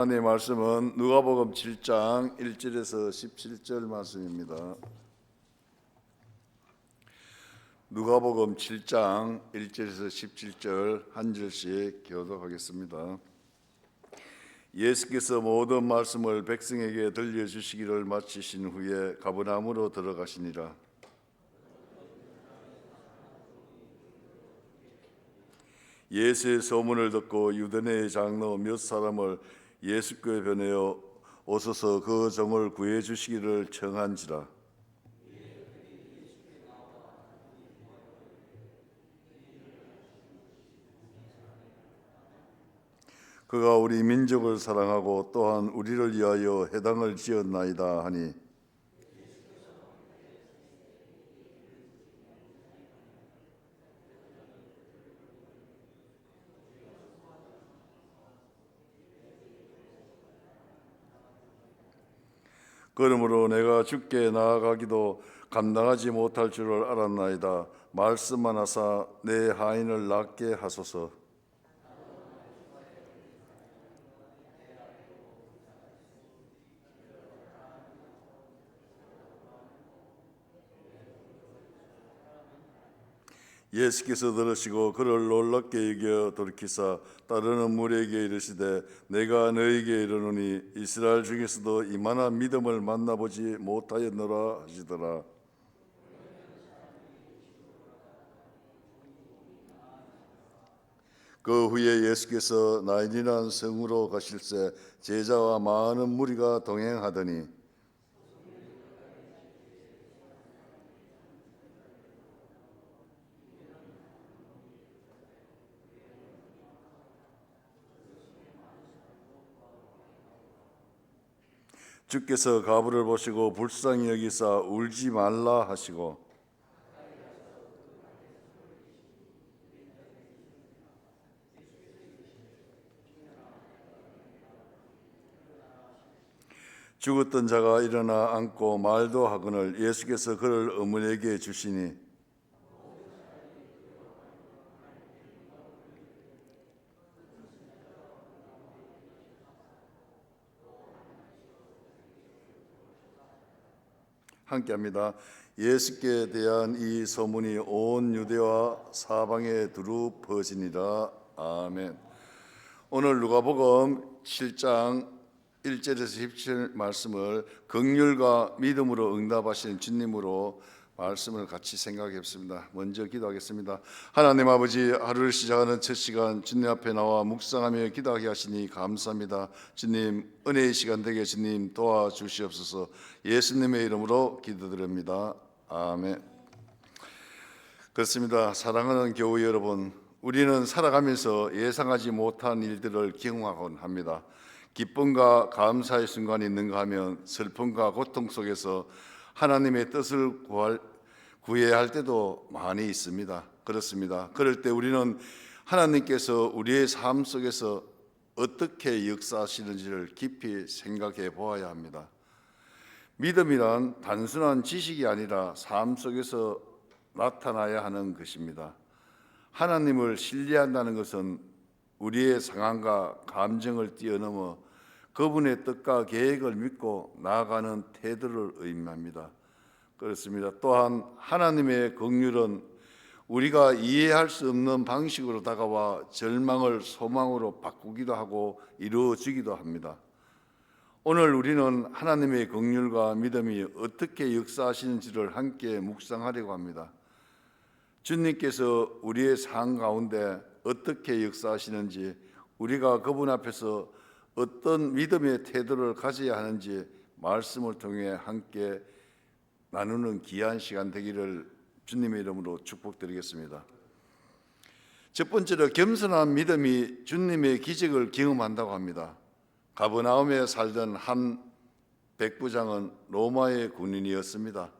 하나님의 말씀은 누가복음 7장 1절에서 17절 말씀입니다. 누가복음 7장 1절에서 17절 한 절씩 교독하겠습니다. 예수께서 모든 말씀을 백성에게 들려주시기를 마치신 후에 가버나움으로 들어가시니라. 예수의 소문을 듣고 유대인의 장로 몇 사람을 예수께 보내어 오소서 그 종을 구해 주시기를 청한지라. 그가 우리 민족을 사랑하고 또한 우리를 위하여 회당을 지었나이다 하니 그러므로 내가 주께 나아가기도 감당하지 못할 줄을 알았나이다. 말씀만 하사 내 하인을 낫게 하소서. 예수께서 들으시고 그를 놀랍게 여겨 돌이키사 따르는 무리에게 이르시되 내가 너희에게 이르노니 이스라엘 중에서도 이만한 믿음을 만나보지 못하였노라 하시더라. 그 후에 예수께서 나인이라는 성으로 가실새 제자와 많은 무리가 동행하더니 주께서 가부를 보시고 불쌍히 여기사 울지 말라 하시고 죽었던 자가 일어나 앉고 말도 하거늘 예수께서 그를 어머니에게 주시니 함께합니다. 예수께 대한 이 소문이 온 유대와 사방에 두루 퍼지니라. 아멘. 오늘 누가복음 7장 1절에서 17절 말씀을 긍휼과 믿음으로 응답하시는 주님으로 말씀을 같이 생각해보겠습니다. 먼저 기도하겠습니다. 하나님 아버지, 하루를 시작하는 첫 시간 주님 앞에 나와 묵상하며 기도하게 하시니 감사합니다. 주님, 은혜의 시간 되게 주님 도와주시옵소서. 예수님의 이름으로 기도드립니다. 아멘. 그렇습니다. 사랑하는 교우 여러분, 우리는 살아가면서 예상하지 못한 일들을 경험하곤 합니다. 기쁨과 감사의 순간이 있는가 하면 슬픔과 고통 속에서 하나님의 뜻을 구해야 할 때도 많이 있습니다. 그렇습니다. 그럴 때 우리는 하나님께서 우리의 삶 속에서 어떻게 역사하시는지를 깊이 생각해 보아야 합니다. 믿음이란 단순한 지식이 아니라 삶 속에서 나타나야 하는 것입니다. 하나님을 신뢰한다는 것은 우리의 상황과 감정을 뛰어넘어 그분의 뜻과 계획을 믿고 나아가는 태도를 의미합니다. 그렇습니다. 또한 하나님의 긍휼은 우리가 이해할 수 없는 방식으로 다가와 절망을 소망으로 바꾸기도 하고 이루어지기도 합니다. 오늘 우리는 하나님의 긍휼과 믿음이 어떻게 역사하시는지를 함께 묵상하려고 합니다. 주님께서 우리의 삶 가운데 어떻게 역사하시는지, 우리가 그분 앞에서 어떤 믿음의 태도를 가져야 하는지 말씀을 통해 함께 나누는 귀한 시간 되기를 주님의 이름으로 축복드리겠습니다. 첫 번째로 겸손한 믿음이 주님의 기적을 경험한다고 합니다. 가버나움에 살던 한 백부장은 로마의 군인이었습니다.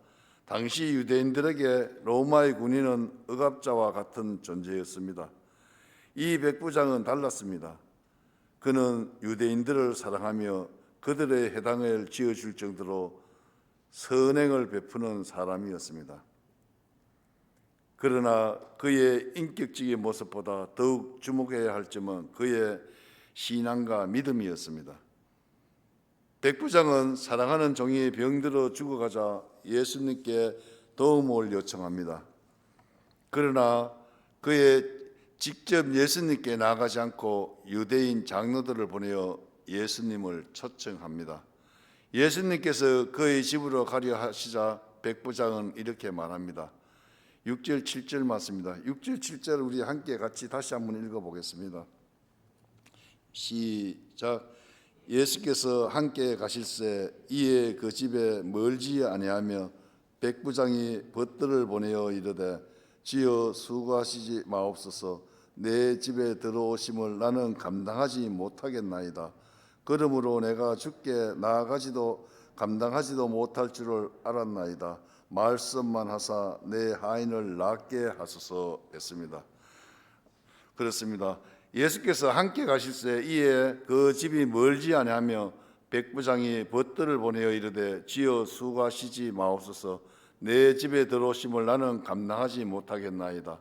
당시 유대인들에게 로마의 군인은 억압자와 같은 존재였습니다. 이 백부장은 달랐습니다. 그는 유대인들을 사랑하며 그들의 회당을 지어줄 정도로 선행을 베푸는 사람이었습니다. 그러나 그의 인격적인 모습보다 더욱 주목해야 할 점은 그의 신앙과 믿음이었습니다. 백부장은 사랑하는 종이 병들어 죽어가자 예수님께 도움을 요청합니다. 그러나 그의 직접 예수님께 나가지 않고 유대인 장로들을 보내어 예수님을 초청합니다. 예수님께서 그의 집으로 가려 하시자 백부장은 이렇게 말합니다. 6절 7절 말씀입니다. 6절 7절 우리 함께 같이 다시 한번 읽어보겠습니다. 시작. 예수께서 함께 가실새 이에 그 집에 멀지 아니하며 백부장이 벗들을 보내어 이르되 주여 수고하시지 마옵소서. 내 집에 들어오심을 나는 감당하지 못하겠나이다. 그러므로 내가 주께 나아가지도 감당하지도 못할 줄을 알았나이다. 말씀만 하사 내 하인을 낫게 하소서 했습니다. 그렇습니다. 예수께서 함께 가실새 이에 그 집이 멀지 아니하며 백부장이 벗들을 보내어 이르되 주여 수고하시지 마옵소서. 내 집에 들어오심을 나는 감당하지 못하겠나이다.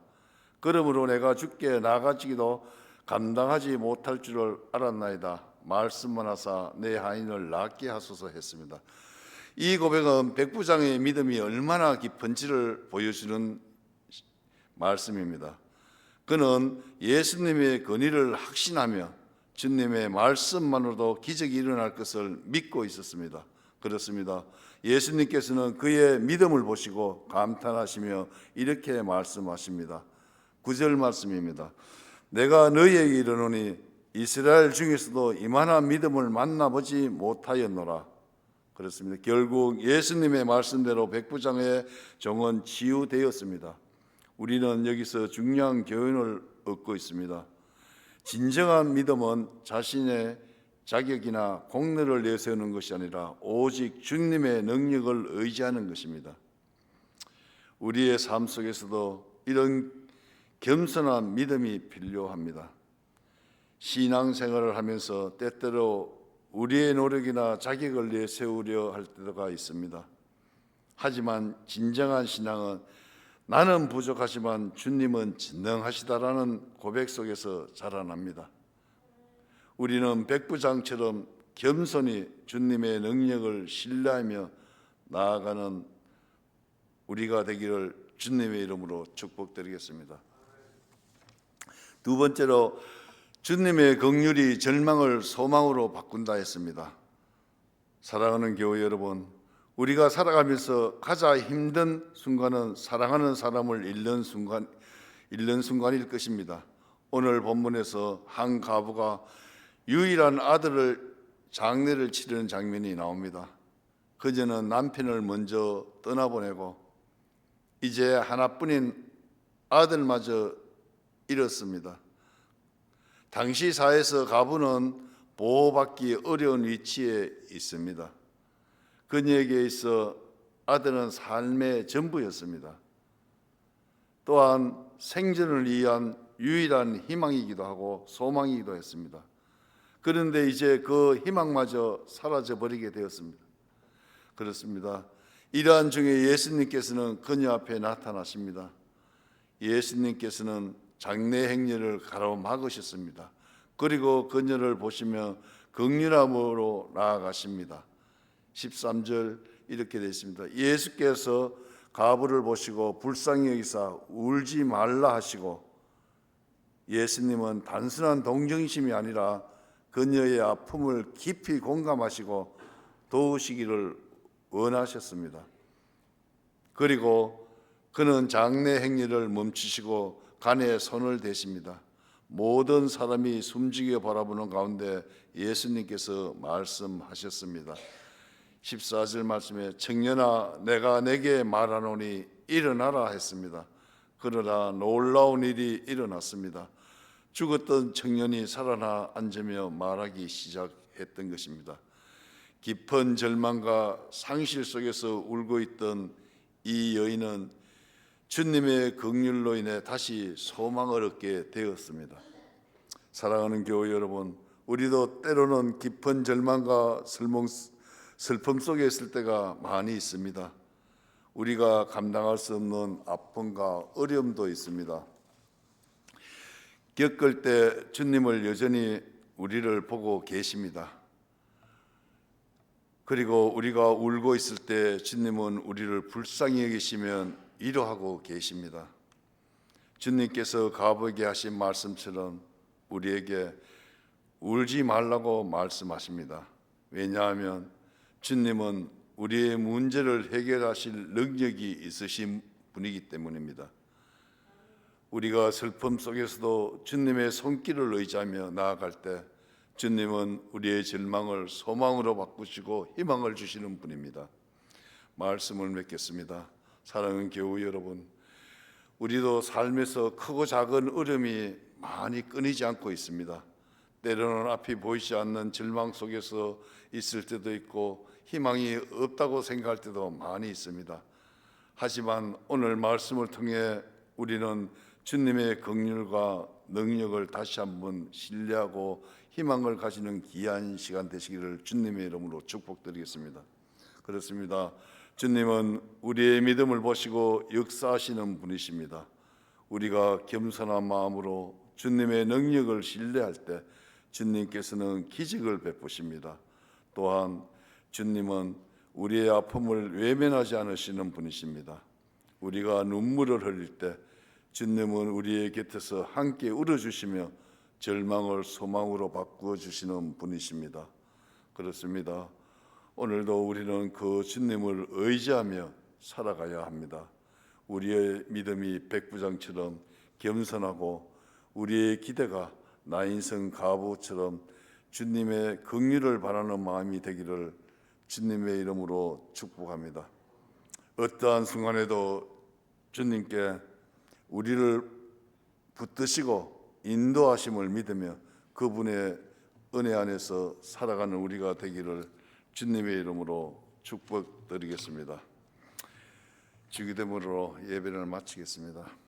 그러므로 내가 주께 나아가지기도 감당하지 못할 줄을 알았나이다. 말씀만 하사 내 하인을 낫게 하소서 했습니다. 이 고백은 백부장의 믿음이 얼마나 깊은지를 보여주는 말씀입니다. 그는 예수님의 권위를 확신하며 주님의 말씀만으로도 기적이 일어날 것을 믿고 있었습니다. 그렇습니다. 예수님께서는 그의 믿음을 보시고 감탄하시며 이렇게 말씀하십니다. 9절 말씀입니다. 내가 너희에게 이르노니 이스라엘 중에서도 이만한 믿음을 만나보지 못하였노라. 그렇습니다. 결국 예수님의 말씀대로 백부장의 종은 치유되었습니다. 우리는 여기서 중요한 교훈을 얻고 있습니다. 진정한 믿음은 자신의 자격이나 공로를 내세우는 것이 아니라 오직 주님의 능력을 의지하는 것입니다. 우리의 삶 속에서도 이런 겸손한 믿음이 필요합니다. 신앙생활을 하면서 때때로 우리의 노력이나 자격을 내세우려 할 때가 있습니다. 하지만 진정한 신앙은 나는 부족하지만 주님은 전능하시다라는 고백 속에서 자라납니다. 우리는 백부장처럼 겸손히 주님의 능력을 신뢰하며 나아가는 우리가 되기를 주님의 이름으로 축복드리겠습니다. 두 번째로 주님의 긍휼이 절망을 소망으로 바꾼다 했습니다. 사랑하는 교회 여러분, 우리가 살아가면서 가장 힘든 순간은 사랑하는 사람을 잃는 순간일 것입니다. 오늘 본문에서 한 가부가 유일한 아들을 장례를 치르는 장면이 나옵니다. 그녀는 남편을 먼저 떠나보내고 이제 하나뿐인 아들마저 잃었습니다. 당시 사회에서 가부는 보호받기 어려운 위치에 있습니다. 그녀에게 있어 아들은 삶의 전부였습니다. 또한 생존을 위한 유일한 희망이기도 하고 소망이기도 했습니다. 그런데 이제 그 희망마저 사라져버리게 되었습니다. 그렇습니다. 이러한 중에 예수님께서는 그녀 앞에 나타나십니다. 예수님께서는 장례 행렬을 가로막으셨습니다. 그리고 그녀를 보시며 긍휼함으로 나아가십니다. 13절 이렇게 되어 있습니다. 예수께서 가부를 보시고 불쌍히 여기사 울지 말라 하시고 예수님은 단순한 동정심이 아니라 그녀의 아픔을 깊이 공감하시고 도우시기를 원하셨습니다. 그리고 그는 장례 행렬을 멈추시고 간에 손을 대십니다. 모든 사람이 숨지게 바라보는 가운데 예수님께서 말씀하셨습니다. 14절 말씀에 청년아 내가 내게 말하노니 일어나라 했습니다. 그러나 놀라운 일이 일어났습니다. 죽었던 청년이 살아나 앉으며 말하기 시작했던 것입니다. 깊은 절망과 상실 속에서 울고 있던 이 여인은 주님의 긍휼로 인해 다시 소망을 얻게 되었습니다. 사랑하는 교회 여러분, 우리도 때로는 깊은 절망과 슬픔 속에 있을 때가 많이 있습니다. 우리가 감당할 수 없는 아픔과 어려움도 있습니다. 겪을 때 주님을 여전히 우리를 보고 계십니다. 그리고 우리가 울고 있을 때 주님은 우리를 불쌍히 여기시면 위로하고 계십니다. 주님께서 가보게 하신 말씀처럼 우리에게 울지 말라고 말씀하십니다. 왜냐하면 주님은 우리의 문제를 해결하실 능력이 있으신 분이기 때문입니다. 우리가 슬픔 속에서도 주님의 손길을 의지하며 나아갈 때 주님은 우리의 절망을 소망으로 바꾸시고 희망을 주시는 분입니다. 말씀을 맺겠습니다. 사랑하는 교우 여러분, 우리도 삶에서 크고 작은 어려움이 많이 끊이지 않고 있습니다. 때로는 앞이 보이지 않는 절망 속에서 있을 때도 있고 희망이 없다고 생각할 때도 많이 있습니다. 하지만 오늘 말씀을 통해 우리는 주님의 긍휼과 능력을 다시 한번 신뢰하고 희망을 가지는 귀한 시간 되시기를 주님의 이름으로 축복드리겠습니다. 그렇습니다. 주님은 우리의 믿음을 보시고 역사하시는 분이십니다. 우리가 겸손한 마음으로 주님의 능력을 신뢰할 때 주님께서는 기적을 베푸십니다. 또한 주님은 우리의 아픔을 외면하지 않으시는 분이십니다. 우리가 눈물을 흘릴 때 주님은 우리의 곁에서 함께 울어주시며 절망을 소망으로 바꾸어 주시는 분이십니다. 그렇습니다. 오늘도 우리는 그 주님을 의지하며 살아가야 합니다. 우리의 믿음이 백부장처럼 겸손하고 우리의 기대가 나인성 가부처럼 주님의 긍휼을 바라는 마음이 되기를 주님의 이름으로 축복합니다. 어떠한 순간에도 주님께 우리를 붙드시고 인도하심을 믿으며 그분의 은혜 안에서 살아가는 우리가 되기를 주님의 이름으로 축복드리겠습니다. 주기도문으로 예배를 마치겠습니다.